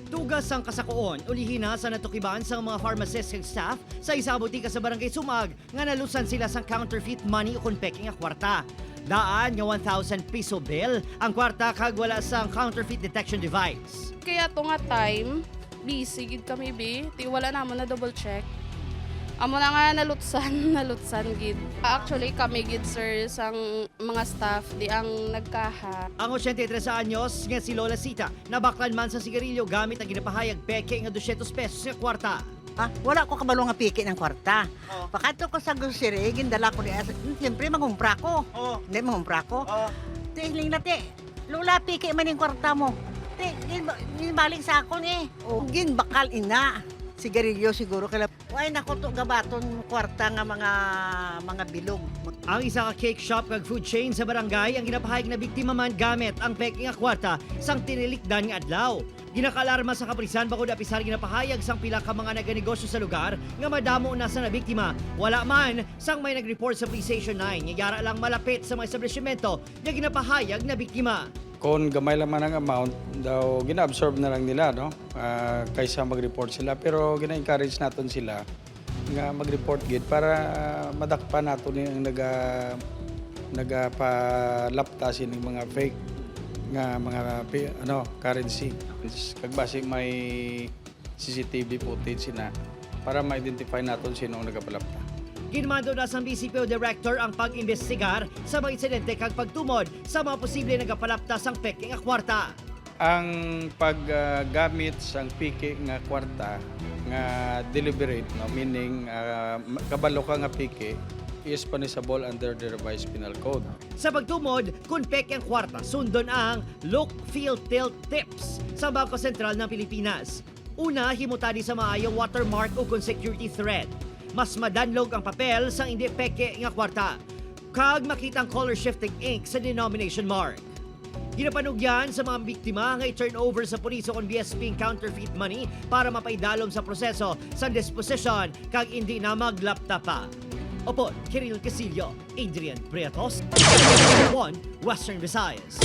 Tugas ang kasakoon, ulihin na sa natukiban sa mga pharmacist and staff sa isa butika sa barangay Sumag nga nalusan sila sa counterfeit money o kunpeking nga kwarta. Daan nga 1,000 peso bill ang kwarta kag wala sang counterfeit detection device. Kaya to nga time, busy gid kami ti wala naman na double check. Amo na nga nalutsan gid. Actually kami gid sir sang mga staff di ang nagkaha. Ang 83 anyos nga si Lola Sita nabaklan man sa sigarilyo gamit ang ginapahayag peke nga 200 pesos nga kwarta. Wala ko kabalo nga piki ng kwarta. Oh. Pakato ko sa grocery, gindala ko niya. Siyempre, mangumpra ko. Oh. Hindi, mangumpra ko. Oh. Tingling na, te. Lula, piki man yung kwarta mo. Te, ginbalik sa akon eh. O, ginbakal ina. Sigarilyo siguro. Kaya, ay, naku to, gabaton kwarta nga mga bilog. Ang isa ka cake shop kag food chain sa barangay ang ginapahayag na biktima man gamit ang peke nga kwarta sang tinilikdan nga adlaw. Ginakaalarma sa kaprisan bakod apisar ginapahayag sang pila ka mga naganegosyo sa lugar nga madamo na sa nabiktima. Wala man sang may nag-report sa Police Station 9 nga yara lang malapit sa mga establishmento nga ginapahayag na biktima. Kung gamay lang man ang amount, daw gina-absorb na lang nila, no? Kaysa mag-report sila. Pero gina-encourage natin sila nga mag-report gid para madakpan nato yung nagapalaptasin ng mga fake nga mga currency. Kag base may CCTV footage na para ma-identify natin sino ang nagapalapta. Ginmando na sa BCPO Director ang pag-imbestigar sa mga insidente kag pagtumod sa mga posible nagapalaptas ang peke nga kwarta. Ang paggamit sa piki nga kwarta nga deliberate, no? Meaning kabalo ka nga piki is punishable under the revised penal code. Sa pagtumod, kung peke ang kwarta, sundon ang look, feel, tilt tips sa Bangko Sentral ng Pilipinas. Una, himutadi sa maayong watermark o kung security thread. Mas madanlog ang papel sa hindi peke nga kwarta. Kag makita ang color shifting ink sa denomination mark. Ginapanugyan sa mga biktima nga i-turn over sa pulis o kung BSP counterfeit money para mapaidalom sa proseso sa disposition kag hindi na maglapta pa. Opo, Kiril Casillo, Adrian Prietos, 1 Western Visayas.